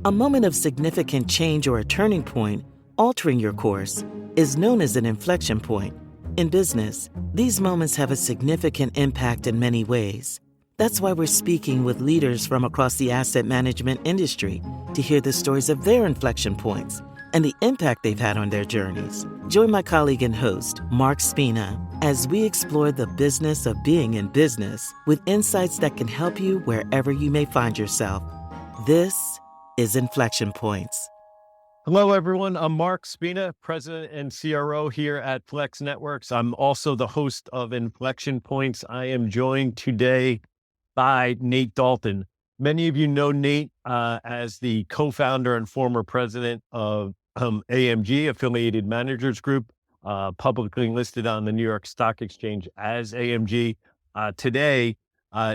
A moment of significant change or a turning point, altering your course, is known as an inflection point. In business, these moments have a significant impact in many ways. That's why we're speaking with leaders from across the asset management industry to hear the stories of their inflection points and the impact they've had on their journeys. Join my colleague and host, Mark Spina, as we explore the business of being in business with insights that can help you wherever you may find yourself. This is Inflection Points. Hello, everyone. I'm Mark Spina, President and CRO here at Flex Networks. I'm also the host of InFLXtion Points. I am joined today by Nate Dalton. Many of you know Nate as the co-founder and former president of AMG, Affiliated Managers Group, publicly listed on the New York Stock Exchange as AMG. Today,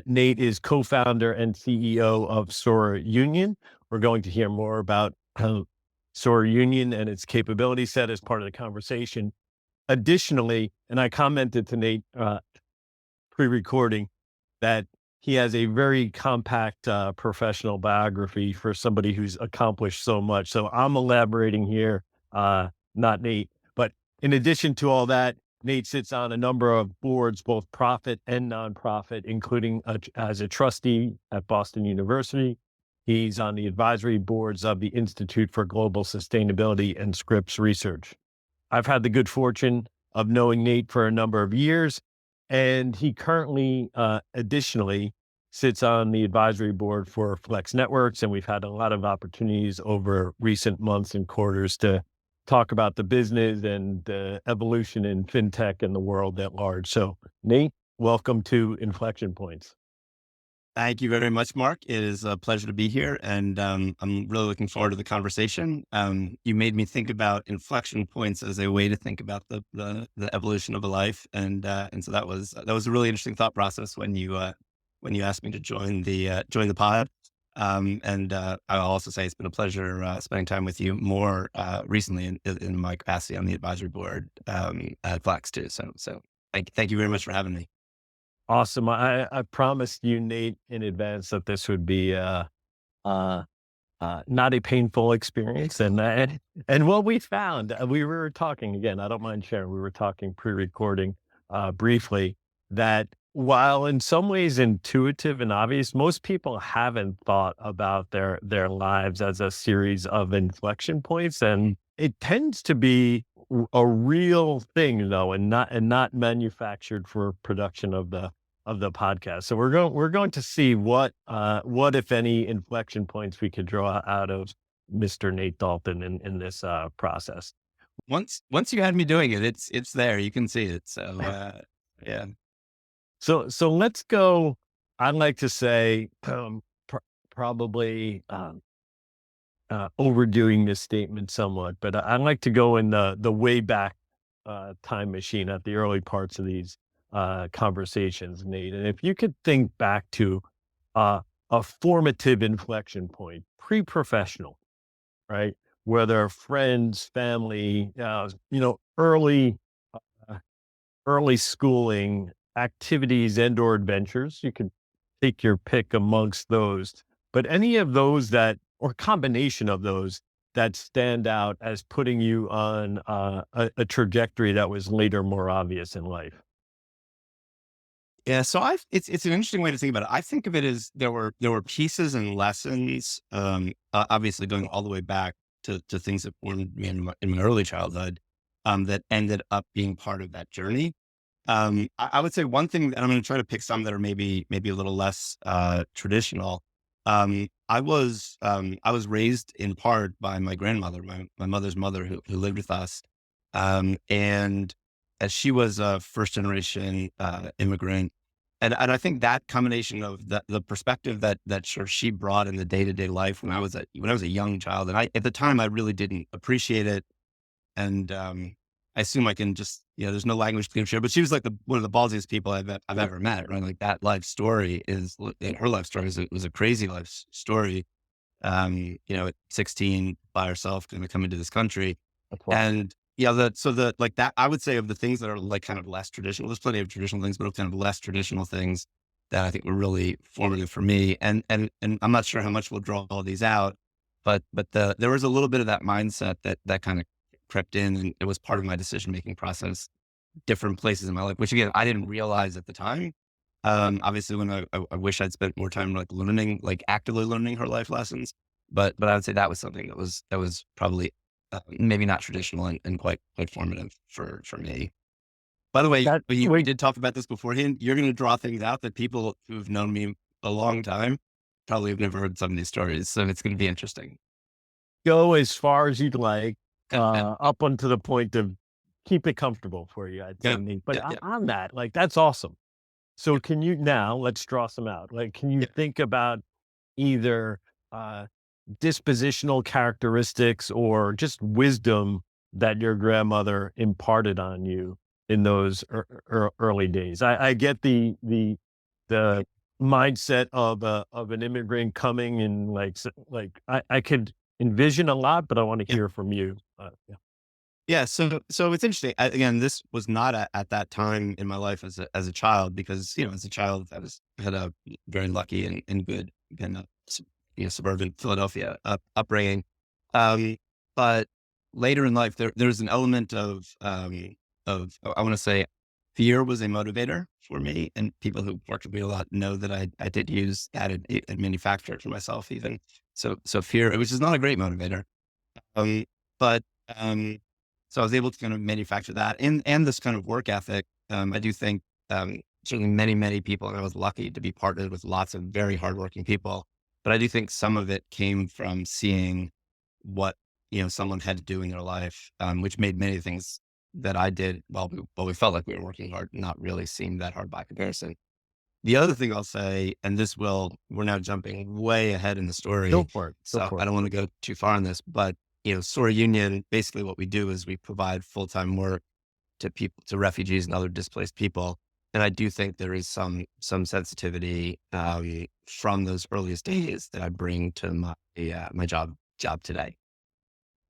Nate is co-founder and CEO of Sora Union. We're going to hear more about Sora Union and its capability set as part of the conversation. Additionally, and I commented to Nate pre-recording that he has a very compact professional biography for somebody who's accomplished so much. So I'm elaborating here, not Nate. But in addition to all that, Nate sits on a number of boards, both profit and nonprofit, including as a trustee at Boston University. He's on the advisory boards of the Institute for Global Sustainability and Scripps Research. I've had the good fortune of knowing Nate for a number of years, and he currently, additionally, sits on the advisory board for Flex Networks, and we've had a lot of opportunities over recent months and quarters to talk about the business and the evolution in fintech and the world at large. So, Nate, welcome to Inflection Points. Thank you very much, Mark. It is a pleasure to be here, and I'm really looking forward to the conversation. You made me think about inflection points as a way to think about the evolution of a life, and so that was a really interesting thought process when you asked me to join the pod. I'll also say it's been a pleasure spending time with you more recently in my capacity on the advisory board at Flex too. So thank you very much for having me. Awesome. I promised you, Nate, in advance that this would be not a painful experience. And what we found, we were talking again, I don't mind sharing, we were talking pre-recording briefly, that while in some ways intuitive and obvious, most people haven't thought about their lives as a series of inflection points. And it tends to be a real thing though, and not manufactured for production of the podcast. So we're going to see what if any inflection points we could draw out of Mr. Nate Dalton in this process. Once you had me doing it, it's there. You can see it. So yeah. So let's go. I'd like to say probably overdoing this statement somewhat, but I'd like to go in the way back time machine at the early parts of these conversations, Nate. And if you could think back to a formative inflection point, pre-professional, right? Whether friends, family, early schooling, activities and or adventures, you could take your pick amongst those, but any of those or combination of those that stand out as putting you on a trajectory that was later more obvious in life. Yeah, so it's an interesting way to think about it. I think of it as there were pieces and lessons, obviously going all the way back to things that formed me in my early childhood, that ended up being part of that journey. I would say one thing, and I'm going to try to pick some that are maybe a little less traditional. I was raised in part by my grandmother, my mother's mother, who lived with us, and as she was a first generation immigrant, and I think that combination of the perspective that sure she brought in the day to day life when I was a young child, and at the time I really didn't appreciate it, and I assume I can just, there's no language to share, but she was like one of the ballsiest people I've ever met, right? Like that life story her life story was a crazy life story. At 16 by herself, going to come into this country. And that, I would say of the things that are like kind of less traditional, there's plenty of traditional things, but kind of less traditional things that I think were really formative for me. And I'm not sure how much we'll draw all these out. There was a little bit of that mindset that kind of crept in, and it was part of my decision-making process, different places in my life, which again, I didn't realize at the time. Obviously when I wish I'd spent more time like learning, like actively learning her life lessons, but I would say that was something that was probably maybe not traditional and quite formative for me. By the way, That we wait, did talk about this beforehand. You're going to draw things out that people who've known me a long time probably have never heard some of these stories. So it's going to be interesting. go as far as you'd like, Yeah, up until the point of keep it comfortable for you, I'd say, yeah, Nate. But yeah, yeah, on that, like, that's awesome. So yeah, can you now let's draw some out. Like, can you yeah. think about either uh, dispositional characteristics or just wisdom that your grandmother imparted on you in those early days? I get the mindset of an immigrant coming and like I could envision a lot, but I want to Yeah. hear from you. Yeah. Yeah, so it's interesting. Again, this was not at that time in my life as a child because as a child had a very lucky and good kind of suburban Philadelphia upbringing, but later in life there's an element of I want to say fear was a motivator for me, and people who worked with me a lot know that I did use that and manufacture it for myself even. So fear, which is not a great motivator, um, but um, so I was able to kind of manufacture that and this kind of work ethic. I do think certainly many people, and I was lucky to be partnered with lots of very hardworking people. But I do think some of it came from seeing what someone had to do in their life, which made many things that I did while we felt like we were working hard, not really seem that hard by comparison. The other thing I'll say, and we're now jumping way ahead in the Go story, for it. Go so for I it. don't want to go too far on this, but Sora Union, basically what we do is we provide full-time work to people, to refugees and other displaced people. And I do think there is some sensitivity from those earliest days that I bring to my job today.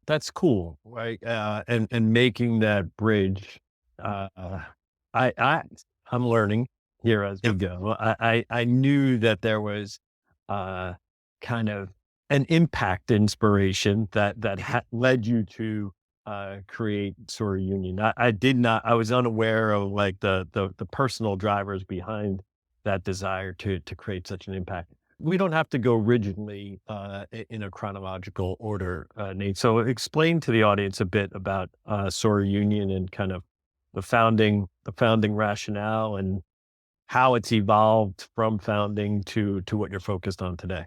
That's cool, right? And making that bridge. I I'm learning here as we Yep. go. I knew that there was uh, kind of an impact inspiration that led you to create Sora Union. I did not. I was unaware of like the personal drivers behind that desire to create such an impact. We don't have to go rigidly in a chronological order, Nate. So explain to the audience a bit about Sora Union and kind of the founding rationale and how it's evolved from founding to what you're focused on today.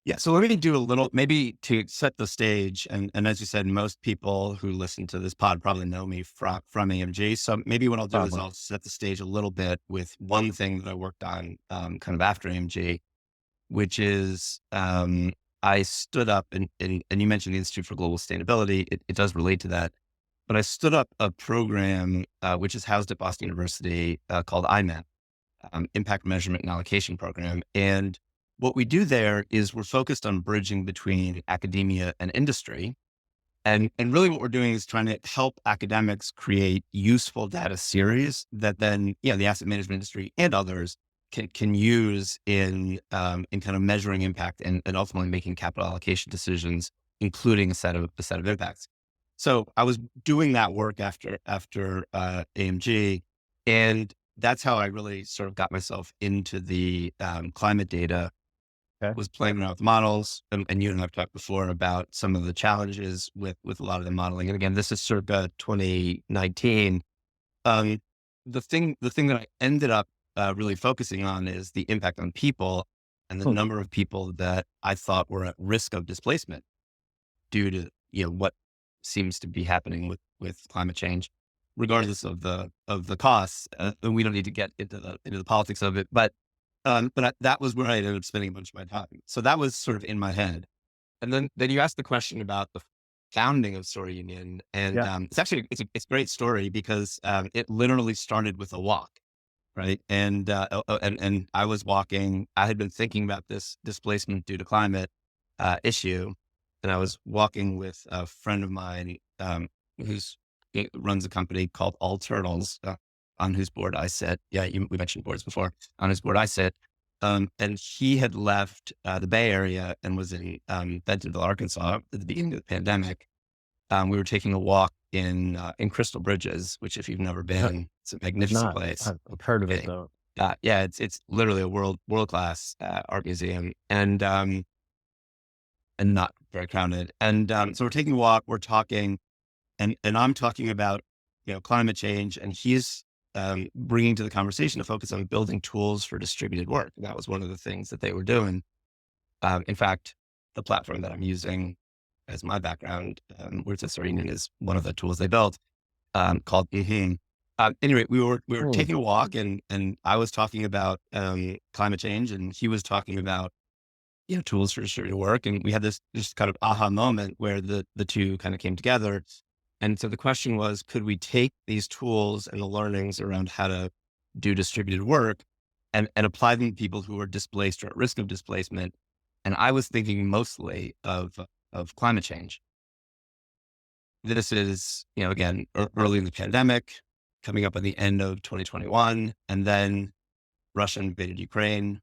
Yeah. So let me do a little, maybe to set the stage. And as you said, most people who listen to this pod probably know me from AMG. So maybe what I'll do is Probably. I'll set the stage a little bit with one thing that I worked on kind of after AMG, which is I stood up and you mentioned the Institute for Global Sustainability. It does relate to that. But I stood up a program which is housed at Boston University called IMAP, Impact Measurement and Allocation Program. And what we do there is we're focused on bridging between academia and industry. And really what we're doing is trying to help academics create useful data series that then, the asset management industry and others can use in kind of measuring impact and ultimately making capital allocation decisions, including a set of impacts. So I was doing that work after AMG, and that's how I really sort of got myself into the climate data. Okay. Was playing around with models, and you and I've talked before about some of the challenges with a lot of the modeling. And again, this is circa 2019. Um, the thing that I ended up really focusing on is the impact on people and the Hmm. number of people that I thought were at risk of displacement due to what seems to be happening with climate change, regardless of the costs. And we don't need to get into the politics of it, but that was where I ended up spending a bunch of my time. So that was sort of in my head. And then you asked the question about the founding of Sora Union, and Yeah. it's a great story because it literally started with a walk, right? And I was walking. I had been thinking about this displacement due to climate issue, and I was walking with a friend of mine who's runs a company called All Turtles, on whose board I sit. Yeah, we mentioned boards before. On whose board I sit, And he had left the Bay Area and was in Bentonville, Arkansas at the beginning of the pandemic. We were taking a walk in Crystal Bridges, which if you've never Uh, been, it's a I've magnificent not. place. I've heard of it Okay. though. Yeah, it's literally a world class art museum, and not very crowded. And so we're taking a walk, we're talking, and I'm talking about climate change, and he's bringing to the conversation a focus on building tools for distributed work. That was one of the things that they were doing. In fact, the platform that I'm using as my background, with Sora Union, is one of the tools they built, called Mhm. Anyway, we were Hmm. taking a walk, and I was talking about climate change, and he was talking about tools for distributed work, and we had this kind of aha moment where the two kind of came together. And so the question was, could we take these tools and the learnings around how to do distributed work and apply them to people who are displaced or at risk of displacement? And I was thinking mostly of climate change. This is, again, early in the pandemic, coming up at the end of 2021, and then Russia invaded Ukraine.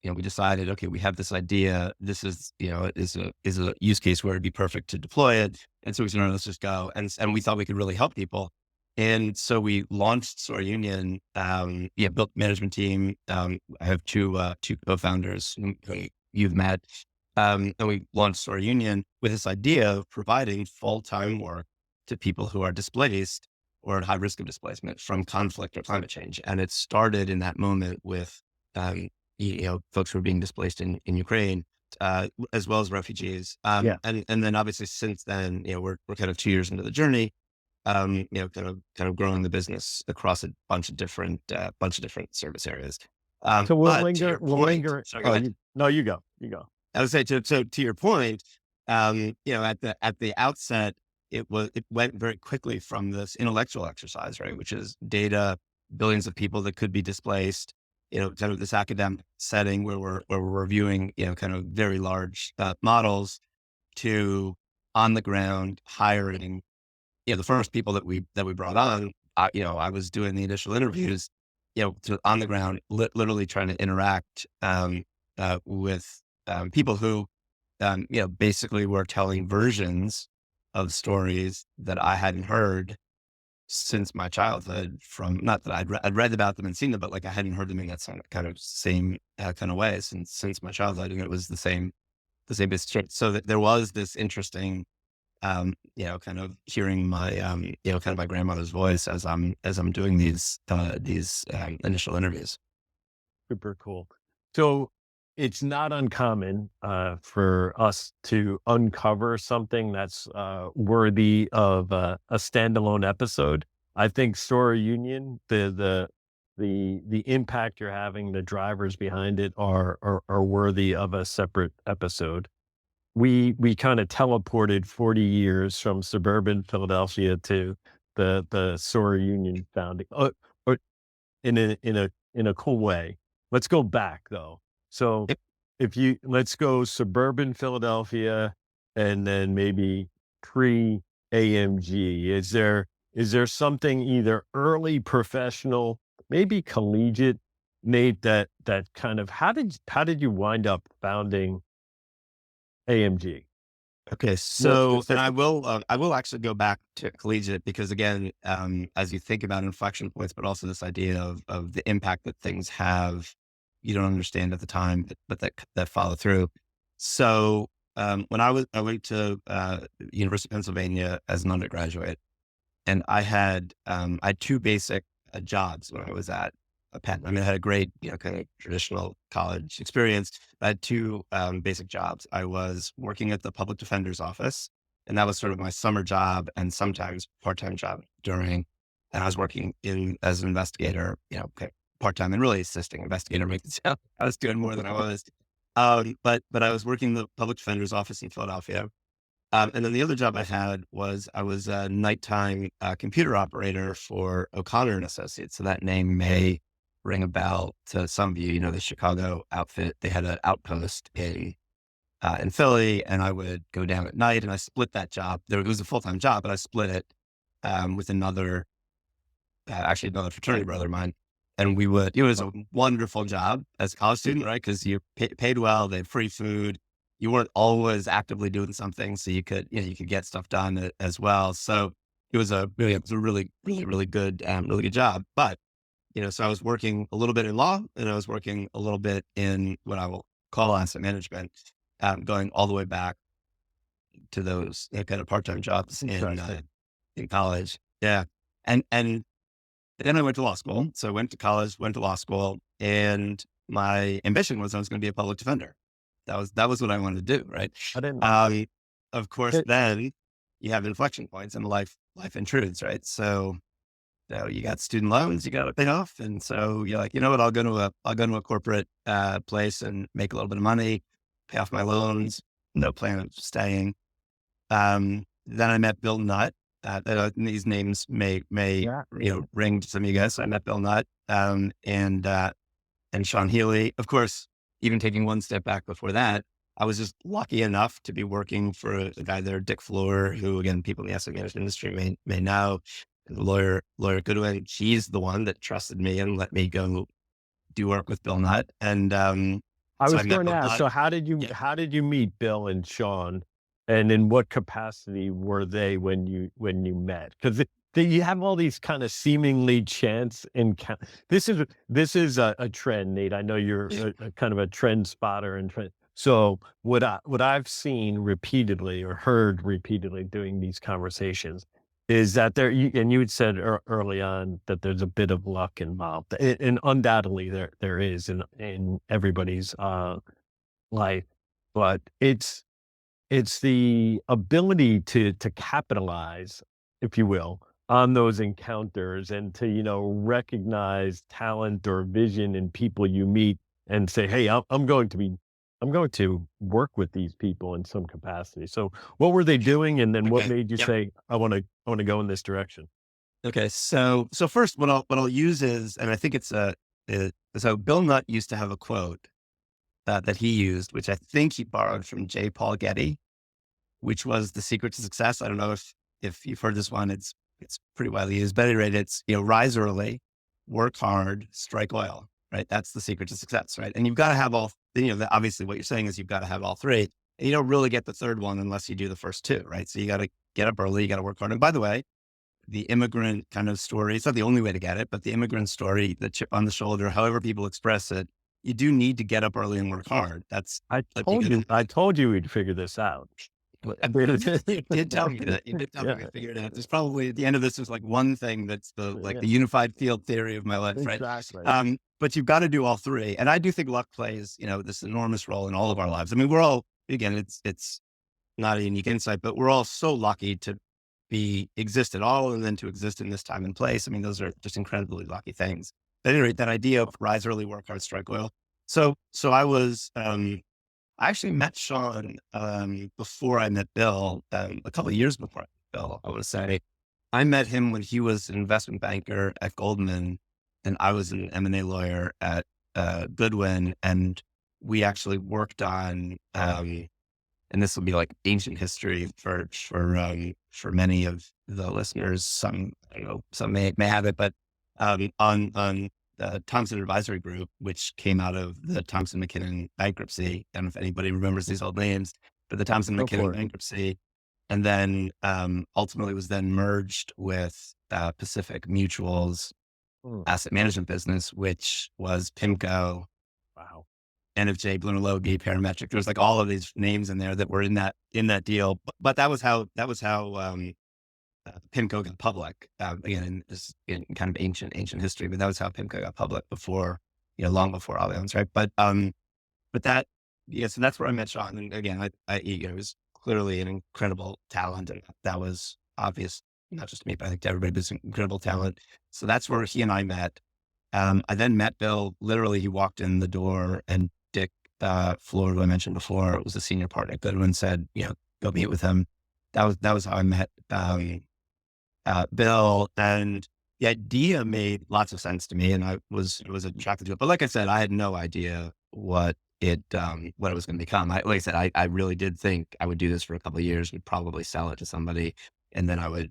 We decided, okay, we have this idea. This is, is a use case where it'd be perfect to deploy it. And so we said, "All right, let's just go." And we thought we could really help people. And so we launched Sora Union, built management team. I have two co-founders who you've met. And we launched Sora Union with this idea of providing full-time work to people who are displaced or at high risk of displacement from conflict or climate change. And it started in that moment with, um, folks who are being displaced in Ukraine, as well as refugees. Yeah. And then obviously since then, we're kind of 2 years into the journey, kind of growing the business across a bunch of different service areas. So we'll But to linger. your We'll point, linger. sorry, go Oh, ahead. no, you go. You go. I would say to your point, at the outset, it went very quickly from this intellectual exercise, right, which is data, billions of people that could be displaced, kind of this academic setting where we're reviewing, kind of very large models, to on the ground hiring. The first people that we brought on, I was doing the initial interviews, to on the ground, literally trying to interact with people who, basically were telling versions of stories that I hadn't heard since my childhood. From not that I'd read about them and seen them, but like I hadn't heard them in that same kind of way since my childhood, and it was the same history. So that there was this interesting, kind of hearing my, kind of my grandmother's voice as I'm doing these initial interviews. Super cool. So it's not uncommon for us to uncover something that's worthy of a standalone episode. I think Sora Union, the impact you're having, the drivers behind it are worthy of a separate episode. We kind of teleported 40 years from suburban Philadelphia to the Sora Union founding. Or in a cool way. Let's go back though. So Yep. if you let's go suburban Philadelphia and then maybe pre AMG. Is there something either early professional, maybe collegiate, Nate, that kind of how did you wind up founding AMG? Okay, More so and I specific. will I will actually go back to collegiate because again, as you think about inflection points, but also this idea of the impact that things have, you don't understand at the time, but that follow through. So when I went to University of Pennsylvania as an undergraduate, and I had two basic jobs when I was at Penn. I mean, I had a great, kind of traditional college experience. I had two basic jobs. I was working at the public defender's office, and that was sort of my summer job and sometimes part-time job during. And I was working in as an investigator, part-time and really assisting investigator. Make it sound I was doing more than I was. But I was working in the public defender's office in Philadelphia. And then the other job I had was I was a nighttime computer operator for O'Connor and Associates. So that name may ring a bell to some of you. The Chicago outfit. They had an outpost in Philly, and I would go down at night. And I split that job. It was a full time job, but I split it with another, actually another fraternity brother of mine. it was a wonderful job as a college student, right? Because you're paid well, they had free food. You weren't always actively doing something, so you could get stuff done as well. So it was a really good job. But so I was working a little bit in law, and I was working a little bit in what I will call asset management, going all the way back to those kind of part-time jobs in college. Yeah. And then I went to law school. So I went to college, went to law school, and my ambition was I was going to be a public defender. That was what I wanted to do. Right. I didn't. Of course, then you have inflection points and life intrudes. Right. So you got student loans you got to pay off. And so you're like, you know what, I'll go to a corporate, place and make a little bit of money, pay off my loans. No plan of staying. Then I met Bill Nutt. These names may ring to some of you guys. So I met Bill Nutt, and Sean Healy. Of course, even taking one step back before that, I was just lucky enough to be working for a guy there, Dick Floor, who again, people in the asset management industry may know, lawyer Goodwin. He's the one that trusted me and let me go do work with Bill Nutt. And I was going to ask, so how did you meet Bill and Sean, and in what capacity were they when you met? Because you have all these kind of seemingly chance encounters. This is a trend, Nate. I know you're a kind of a trend spotter and trend. So what I've seen repeatedly or heard repeatedly doing these conversations is that and you had said early on that there's a bit of luck involved, and undoubtedly there is in everybody's life, but it's the ability to capitalize, if you will, on those encounters, and to recognize talent or vision in people you meet and say, hey, I'm going to work with these people in some capacity. So what were they doing? And then what made you say, I want to go in this direction? Okay. So first what I'll use is, and I think so Bill Nutt used to have a quote that he used, which I think he borrowed from J. Paul Getty, which was the secret to success. I don't know if you've heard this one. It's pretty widely used, but at any rate, it's, rise early, work hard, strike oil, right? That's the secret to success, right? And you've got to have all, obviously what you're saying is you've got to have all three, and you don't really get the third one unless you do the first two, right? So you got to get up early, you got to work hard. And by the way, the immigrant kind of story, it's not the only way to get it, but the immigrant story, the chip on the shoulder, however people express it, you do need to get up early and work hard. I told you we'd figure this out. You did tell me that. You did tell me we figured it out. There's probably at the end of this, there's like one thing that's the unified field theory of my life, right? Exactly. But you've got to do all three. And I do think luck plays, this enormous role in all of our lives. I mean, we're all, again, it's not a unique insight, but we're all so lucky to exist at all, and then to exist in this time and place. I mean, those are just incredibly lucky things. But at any rate, that idea of rise early, work hard, strike oil. So I actually met Sean before I met Bill, a couple of years before I met Bill, I want to say. I met him when he was an investment banker at Goldman, and I was an M&A lawyer at Goodwin, and we actually worked on, and this will be like ancient history for many of the listeners. Some, I don't know, some may have it, but on the Thompson Advisory Group, which came out of the Thompson McKinnon bankruptcy. I don't know if anybody remembers these old names, but the Thompson McKinnon bankruptcy, and then ultimately was then merged with Pacific Mutual's asset management business, which was PIMCO, NFJ, Blue Logie, Parametric. There was like all of these names in there that were in that deal. But that was how PIMCO got public. Again, this is kind of ancient history, but that was how PIMCO got public before, long before Allianz, right? But that, so that's where I met Sean. And again, he was clearly an incredible talent, and that was obvious, not just to me, but I think to everybody, but it's an incredible talent. So that's where he and I met. I then met Bill. Literally, he walked in the door, and Dick Floor, who I mentioned before, was a senior partner at Goodwin, said, go meet with him. That was how I met Bill, and the idea made lots of sense to me, and I was attracted to it. But like I said, I had no idea what it was going to become. Like I said, I really did think I would do this for a couple of years, would probably sell it to somebody, and then I would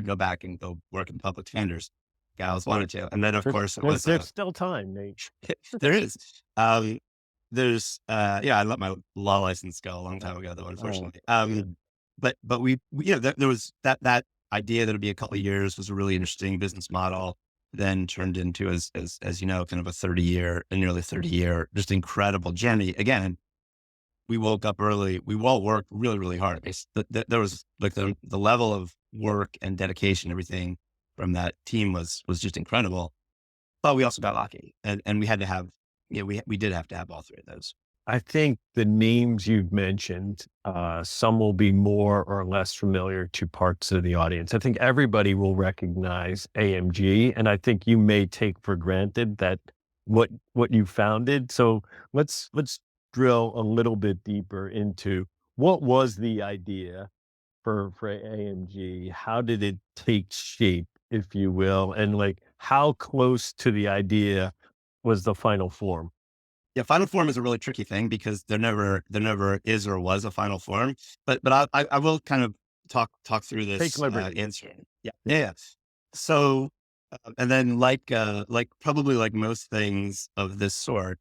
go back and go work in public defenders. gals wanted to. And then of course it was, There's still time, Nate. there is, I let my law license go a long time ago though, unfortunately. But there was that idea that it'd be a couple of years was a really interesting business model, then turned into, as you know, kind of a nearly 30-year, just incredible journey. Again, we woke up early. We all worked really, really hard. There was like the level of work and dedication, everything from that team was just incredible. But we also got lucky, and we had to have, we did have to have all three of those. I think the names you've mentioned, some will be more or less familiar to parts of the audience. I think everybody will recognize AMG, and I think you may take for granted that what you founded. So let's drill a little bit deeper into what was the idea for AMG? How did it take shape, if you will, and like how close to the idea was the final form? Yeah, final form is a really tricky thing because there never is or was a final form. But I will kind of talk through this Take liberty. answer. Yeah. So, and then like probably like most things of this sort,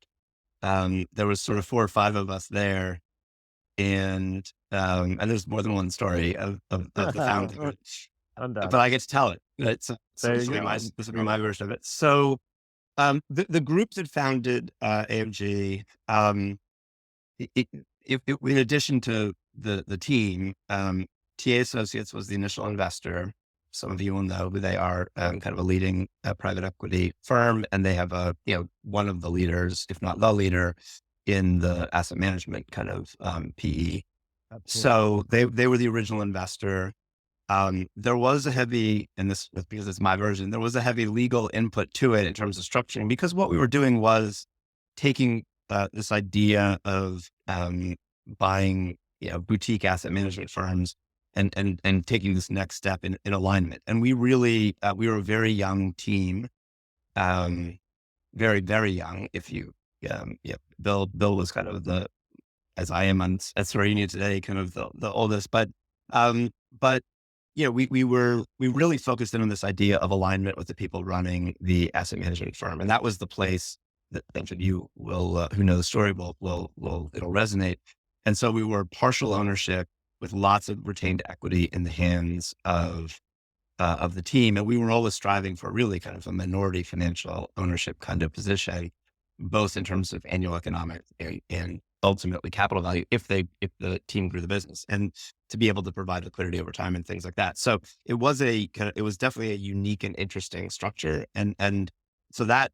there was sort of 4 or 5 of us there, and there's more than one story of the founding, but I get to tell it. So this will be my version of it. So. The group that founded AMG, in addition to the team, TA Associates was the initial investor. Some of you will know who they are, kind of a leading private equity firm, and they have one of the leaders, if not the leader, in the asset management kind of PE. Absolutely. So they were the original investor. There was a heavy, and this because it's my version, there was a heavy legal input to it in terms of structuring, because what we were doing was taking this idea of buying boutique asset management firms and taking this next step in alignment. And we really we were a very young team, very, very young. Bill was kind of as I am at Sora Union today, kind of the oldest, but we really focused in on this idea of alignment with the people running the asset management firm. And that was the place that each of you will, who know the story it'll resonate. And so we were partial ownership with lots of retained equity in the hands of the team. And we were always striving for really kind of a minority financial ownership kind of position, both in terms of annual economic and ultimately capital value if the team grew the business, and to be able to provide liquidity over time and things like that. So it was definitely a unique and interesting structure. And so that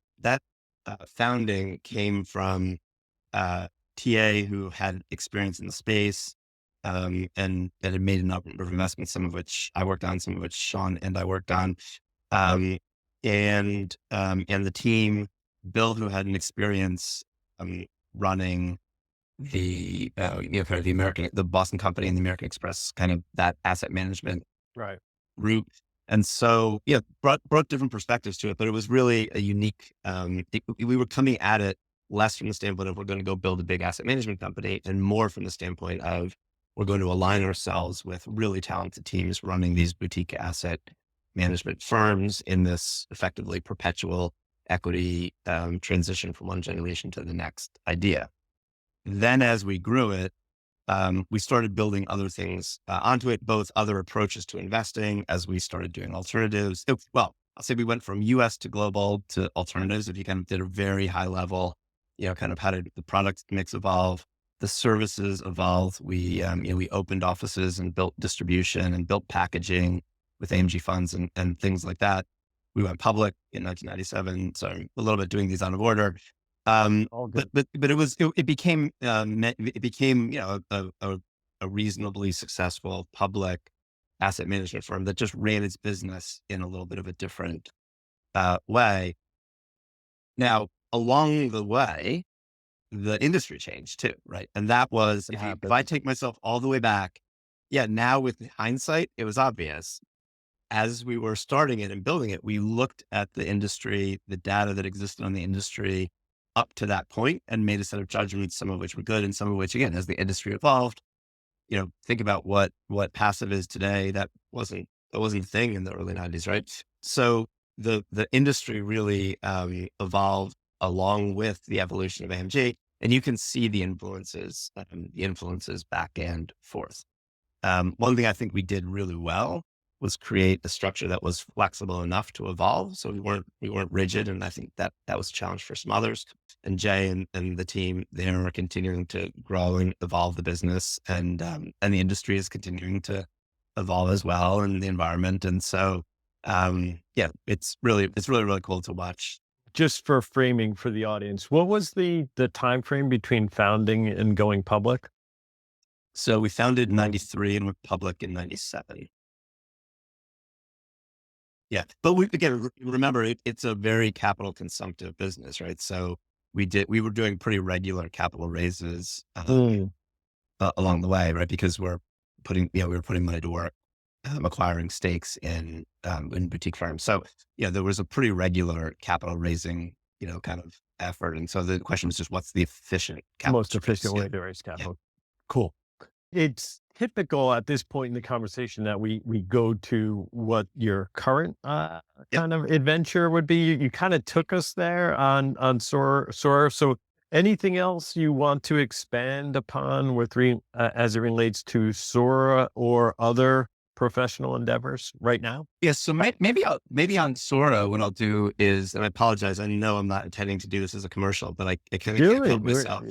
founding came from TA, who had experience in the space, and had made a number of investments, some of which I worked on, some of which Sean and I worked on. And the team, Bill, who had an experience running the the Boston company and the American Express, kind of that asset management route. And so, brought different perspectives to it, but it was really a unique, we were coming at it less from the standpoint of we're going to go build a big asset management company, and more from the standpoint of we're going to align ourselves with really talented teams running these boutique asset management firms in this effectively perpetual equity transition from one generation to the next idea. Then as we grew it, we started building other things onto it, both other approaches to investing as we started doing alternatives. I'll say we went from US to global to alternatives. If you kind of did a very high level, kind of how did the product mix evolve, the services evolve. We opened offices and built distribution and built packaging with AMG funds and things like that. We went public in 1997. So a little bit doing these out of order. But it became a reasonably successful public asset management firm that just ran its business in a little bit of a different way. Now, along the way, the industry changed too, right? And that was, if I take myself all the way back, now with hindsight, it was obvious. As we were starting it and building it, we looked at the industry, the data that existed on the industry up to that point, and made a set of judgments, some of which were good and some of which, again, as the industry evolved, think about what passive is today. That wasn't a thing in the early 90s, right? So the industry really evolved along with the evolution of AMG, and you can see the influences back and forth. One thing I think we did really well was create a structure that was flexible enough to evolve. So we weren't rigid. And I think that was a challenge for some others. And Jay and the team there are continuing to grow and evolve the business. And the industry is continuing to evolve as well, and the environment. And so, yeah, it's really, really cool to watch. Just for framing for the audience, what was the time frame between founding and going public? So we founded in 93 and went public in 97. Yeah. But remember, it's a very capital consumptive business, right? So we were doing pretty regular capital raises along the way, right? Because we were putting money to work, acquiring stakes in boutique firms. So yeah, there was a pretty regular capital raising, kind of effort. And so the question was just, what's the Most efficient way to raise capital? Yeah. Cool. It's typical at this point in the conversation that we go to what your current kind of adventure would be. You kind of took us there on Sora. So anything else you want to expand upon as it relates to Sora or other professional endeavors right now? Yeah. So maybe on Sora, what I'll do is, and I apologize, I know I'm not intending to do this as a commercial, but I kind of can't help myself.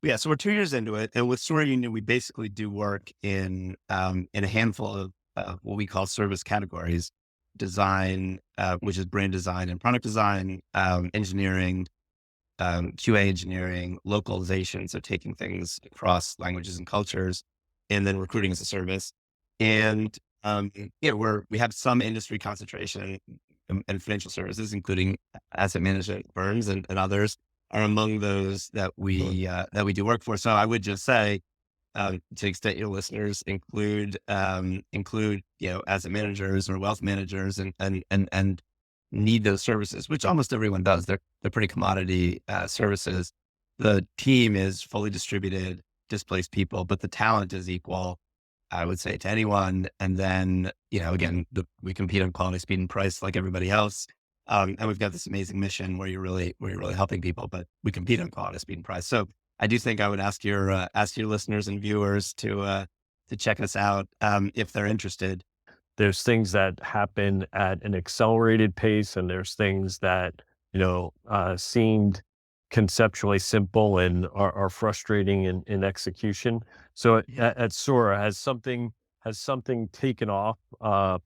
So we're 2 years into it, and with Sora Union, we basically do work in a handful of what we call service categories: design, which is brand design and product design, engineering, QA engineering, localization, so taking things across languages and cultures, and then recruiting as a service. And we have some industry concentration and financial services, including asset management firms and others, are among those that we do work for. So I would just say, to the extent your listeners include asset managers or wealth managers and need those services, which almost everyone does. They're pretty commodity services. The team is fully distributed, displaced people, but the talent is equal, I would say, to anyone. And then again, we compete on quality, speed, and price like everybody else. And we've got this amazing mission where you're really helping people, but we compete on quality, speed, and price. So I do think I would ask your listeners and viewers to check us out if they're interested. There's things that happen at an accelerated pace, and there's things that seemed conceptually simple and are frustrating in execution. So at Sora, has something taken off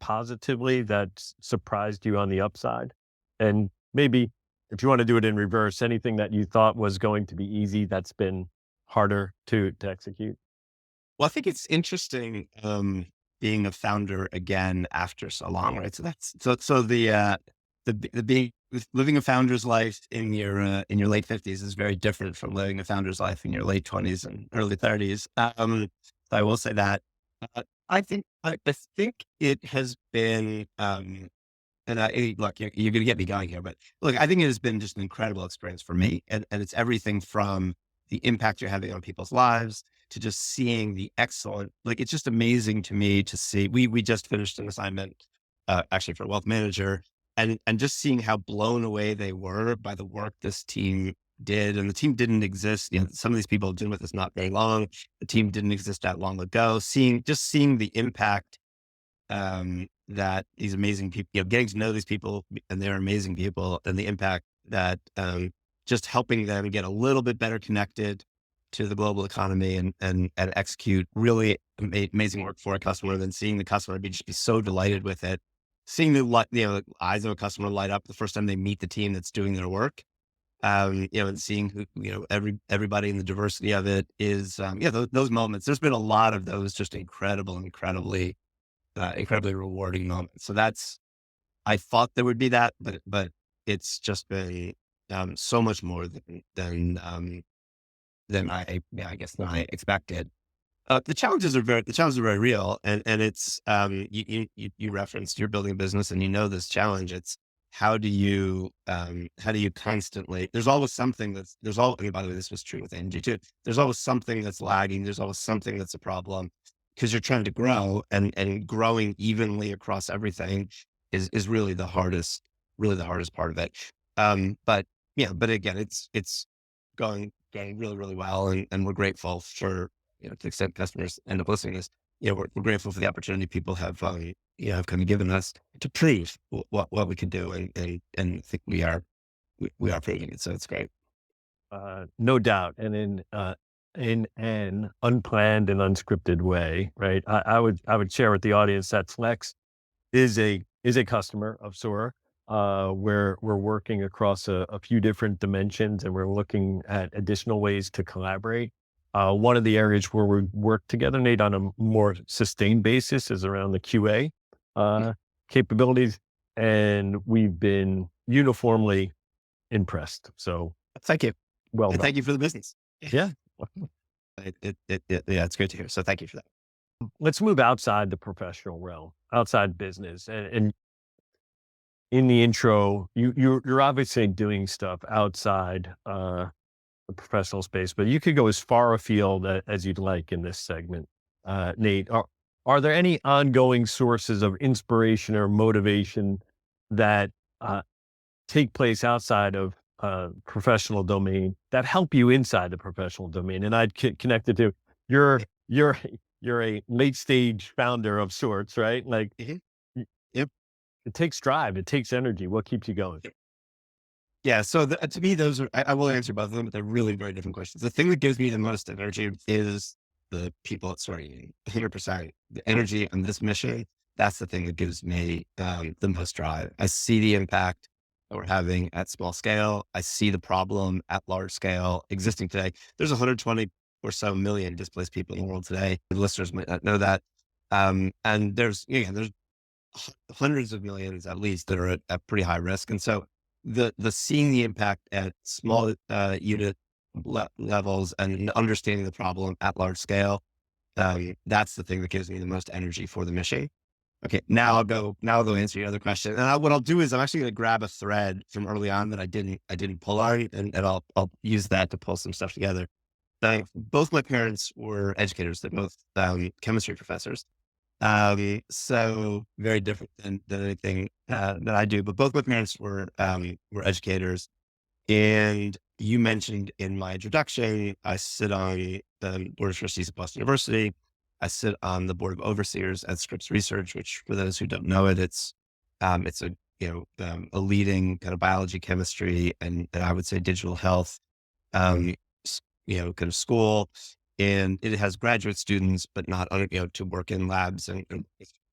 positively that surprised you on the upside? And maybe if you want to do it in reverse, anything that you thought was going to be easy that's been harder to execute? Well, I think it's interesting being a founder again after so long, right? So that's the living a founder's life in your late 50s is very different from living a founder's life in your late 20s and early 30s. So I will say that. I think it has been. Look, you're going to get me going here, but look, I think it has been just an incredible experience for me. And it's everything from the impact you're having on people's lives to just seeing the excellent, it's just amazing to me to see, we just finished an assignment, actually for a wealth manager, and just seeing how blown away they were by the work this team did. And the team didn't exist. Some of these people have been with us not very long. The team didn't exist that long ago. Seeing the impact, that these amazing people, getting to know these people, and they're amazing people, and the impact that just helping them get a little bit better connected to the global economy and execute really amazing work for a customer, then seeing the customer just be so delighted with it, seeing the eyes of a customer light up the first time they meet the team that's doing their work, and seeing who, everybody in the diversity of it is, those moments. There's been a lot of those just incredibly rewarding moments. So I thought there would be that, but it's just been so much more than I expected. The challenges are very real, and it's you referenced, you're building a business and this challenge. It's how do you constantly, there's always something by the way, this was true with AMG too. There's always something that's lagging. There's always something that's a problem. because you're trying to grow, and growing evenly across everything is really the hardest part of it. But yeah, but again, it's going really, really well. And we're grateful for, to the extent customers end up listening to this, we're grateful for the opportunity people have kind of given us to prove what we can do. And I think we are proving it. So it's great. No doubt. And in an unplanned and unscripted way, right? I would share with the audience that Flex is a customer of Sora, where we're working across a few different dimensions, and we're looking at additional ways to collaborate. One of the areas where we work together, Nate, on a more sustained basis is around the QA capabilities, and we've been uniformly impressed. So Thank you. well And done. thank you for the business. Yeah. Yeah, it's great to hear. So thank you for that. Let's move outside the professional realm, outside business. And in the intro, you're obviously doing stuff outside the professional space, but you could go as far afield as you'd like in this segment. Nate, are there any ongoing sources of inspiration or motivation that take place outside of professional domain that help you inside the professional domain? And I'd connect it to you're you're you're a late stage founder of sorts, right? Like Mhm. y- Yep. it takes drive, it takes energy. What keeps you going? Yeah. So to me, those are, I will answer both of them, but they're really very different questions. The thing that gives me the most energy is the people at Sora Union. 100%. The energy on this mission, that's the thing that gives me the most drive. I see the impact that we're having at small scale. I see the problem at large scale existing today. There's 120 or so million displaced people in the world today. The listeners might not know that. And there's hundreds of millions at least that are at pretty high risk. And so the seeing the impact at small unit levels and understanding the problem at large scale, that's the thing that gives me the most energy for the mission. Okay, now I'll go answer your other question. And what I'll do is I'm actually going to grab a thread from early on that I didn't pull on, and I'll use that to pull some stuff together. Both my parents were educators. They're both chemistry professors. So very different than anything that I do. But both my parents were educators. And you mentioned in my introduction, I sit on the board of trustees at Boston University. I sit on the board of overseers at Scripps Research, which, for those who don't know it, it's a leading kind of biology, chemistry, and I would say digital health, um, kind of school. And it has graduate students, but not, to work in labs and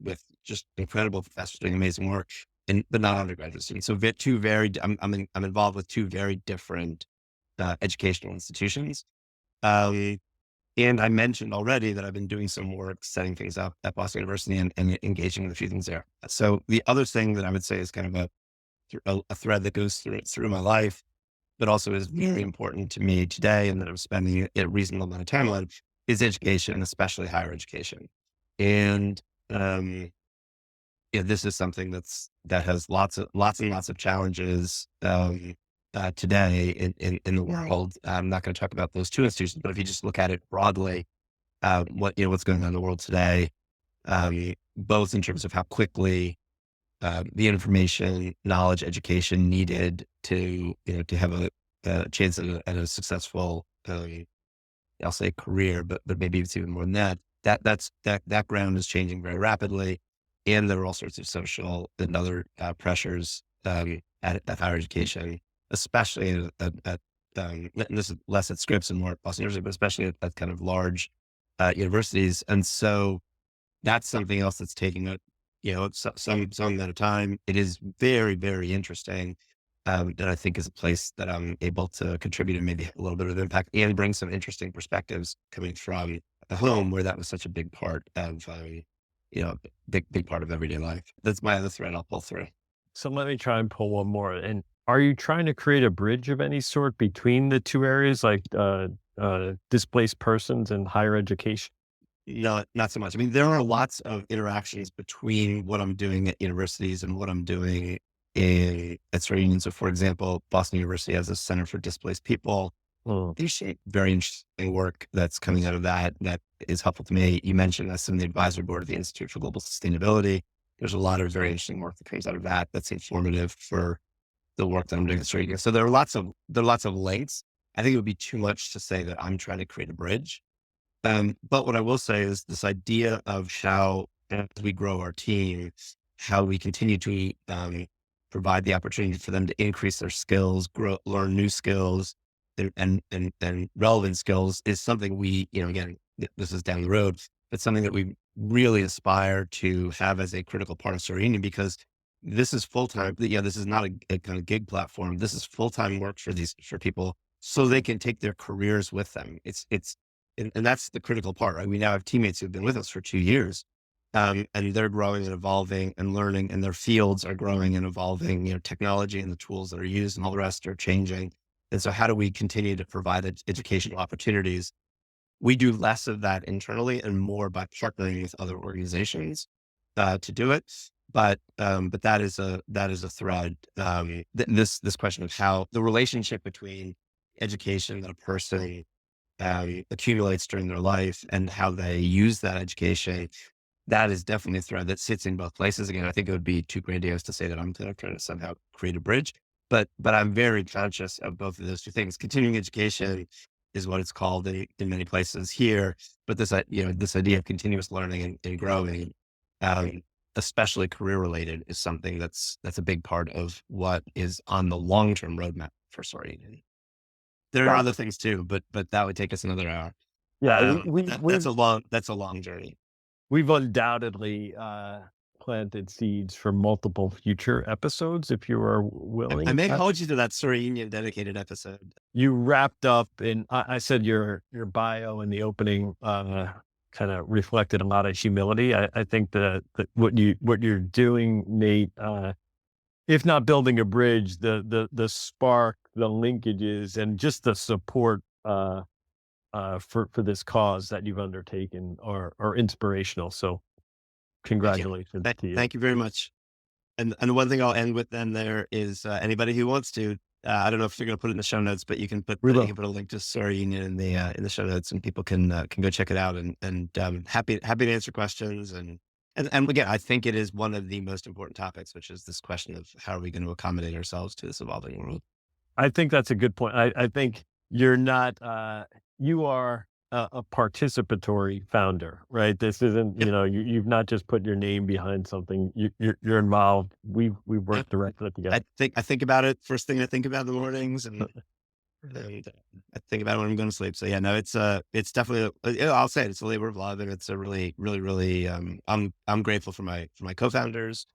with just incredible professors doing amazing work, but not undergraduate students. So I'm involved with two very different educational institutions. Um, and I mentioned already that I've been doing some work setting things up at Boston University and engaging with a few things there. So the other thing that I would say is kind of a thread that goes through my life, but also is very important to me today, and that I'm spending a reasonable amount of time on, is education, especially higher education. And this is something that has lots and lots of challenges today in the world. I'm not going to talk about those two institutions, but if you just look at it broadly, what's going on in the world today, both in terms of how quickly the information, knowledge, education needed to have a chance at a successful, I'll say career, but maybe it's even more than that. That ground is changing very rapidly, and there are all sorts of social and other pressures at higher education, especially and this is less at Scripps and more at Boston University, but especially at kind of large universities. And so that's something else that's taking some amount of time. It is very, very interesting. That I think is a place that I'm able to contribute and maybe have a little bit of impact and bring some interesting perspectives coming from the home where that was such a big part of, big part of everyday life. That's my other thread I'll pull through. So let me try and pull one more. And are you trying to create a bridge of any sort between the two areas, like displaced persons and higher education? Not so much. I mean, there are lots of interactions between what I'm doing at universities and what I'm doing at Sora Union. So, for example, Boston University has a Center for Displaced People. There's very interesting work that's coming out of that is helpful to me. You mentioned us in the advisory board of the Institute for Global Sustainability. There's a lot of very interesting work that comes out of that that's informative for the work that I'm doing at Sora Union. So there are lots of links. I think it would be too much to say that I'm trying to create a bridge. But what I will say is this idea of how, as we grow our team, how we continue to provide the opportunity for them to increase their skills, learn new skills, and relevant skills is something we, again, this is down the road, but something that we really aspire to have as a critical part of Sora Union, because this is full-time. This is not a kind of gig platform. This is full-time work for people so they can take their careers with them. And that's the critical part, right? We now have teammates who've been with us for 2 years, and they're growing and evolving and learning, and their fields are growing and evolving. Technology and the tools that are used and all the rest are changing. And so how do we continue to provide educational opportunities? We do less of that internally and more by partnering with other organizations to do it. But that is a thread. This question of how the relationship between education that a person accumulates during their life and how they use that education, that is definitely a thread that sits in both places. Again, I think it would be too grandiose to say that I'm trying to somehow create a bridge, but I'm very conscious of both of those two things. Continuing education is what it's called in many places here, but this idea of continuous learning and growing, especially career related, is something that's a big part of what is on the long-term roadmap for Sora Union. There are other things too, but that would take us another hour. Yeah, That's a long journey. We've undoubtedly planted seeds for multiple future episodes, if you are willing. I may hold you to that Sora Union dedicated episode. You wrapped up in, I said your bio in the opening kind of reflected a lot of humility. I think that what you're doing, Nate, if not building a bridge, the spark, the linkages, and just the support for this cause that you've undertaken are inspirational. So congratulations to you. Thank you very much. And the one thing I'll end with then there is anybody who wants to, I don't know if you're going to put it in the show notes, but you can put a link to Sora Union in the show notes, and people can go check it out. And happy to answer questions. And again, I think it is one of the most important topics, which is this question of how are we going to accommodate ourselves to this evolving world. I think that's a good point. I think you're not, you are a participatory founder, right? This isn't, you've not just put your name behind something. You're involved. We've worked directly together. I think about it first thing I think about in the mornings, and I think about it when I'm going to sleep. So yeah, no, it's definitely, I'll say it's a labor of love, and it's a really, really, really, I'm grateful for my co-founders,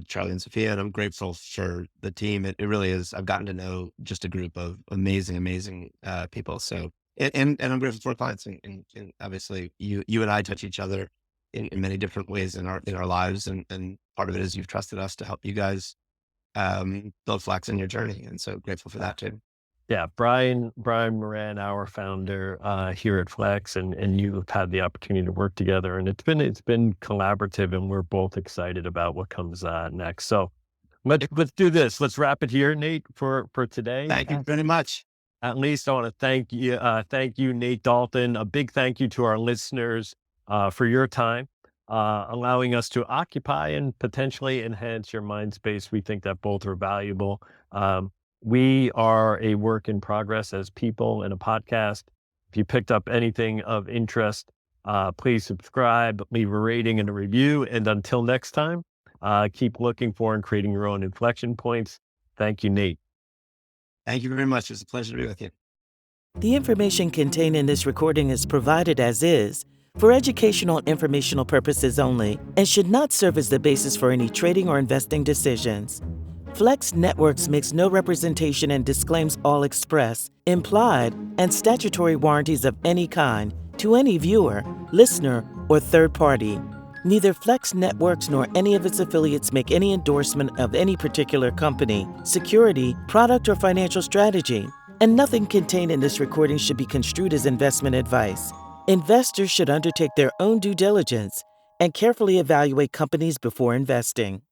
Charlie and Sophia, and I'm grateful for the team. It really is. I've gotten to know just a group of amazing people. So, and I'm grateful for our clients, and obviously you and I touch each other in many different ways in our lives. And part of it is you've trusted us to help you guys build Flex in your journey. And so grateful for that too. Yeah. Brian Moran, our founder here at Flex, and you have had the opportunity to work together, and it's been collaborative, and we're both excited about what comes next. So let's do this. Let's wrap it here, Nate, for today. Thank you very much. At least I want to thank you, Nate Dalton. A big thank you to our listeners for your time, allowing us to occupy and potentially enhance your mind space. We think that both are valuable. We are a work in progress as people and a podcast. If you picked up anything of interest, please subscribe, leave a rating and a review. And until next time, keep looking for and creating your own inflection points. Thank you, Nate. Thank you very much. It's a pleasure to be with you. The information contained in this recording is provided as is for educational and informational purposes only and should not serve as the basis for any trading or investing decisions. Flex Networks makes no representation and disclaims all express, implied, and statutory warranties of any kind to any viewer, listener, or third party. Neither Flex Networks nor any of its affiliates make any endorsement of any particular company, security, product, or financial strategy, and nothing contained in this recording should be construed as investment advice. Investors should undertake their own due diligence and carefully evaluate companies before investing.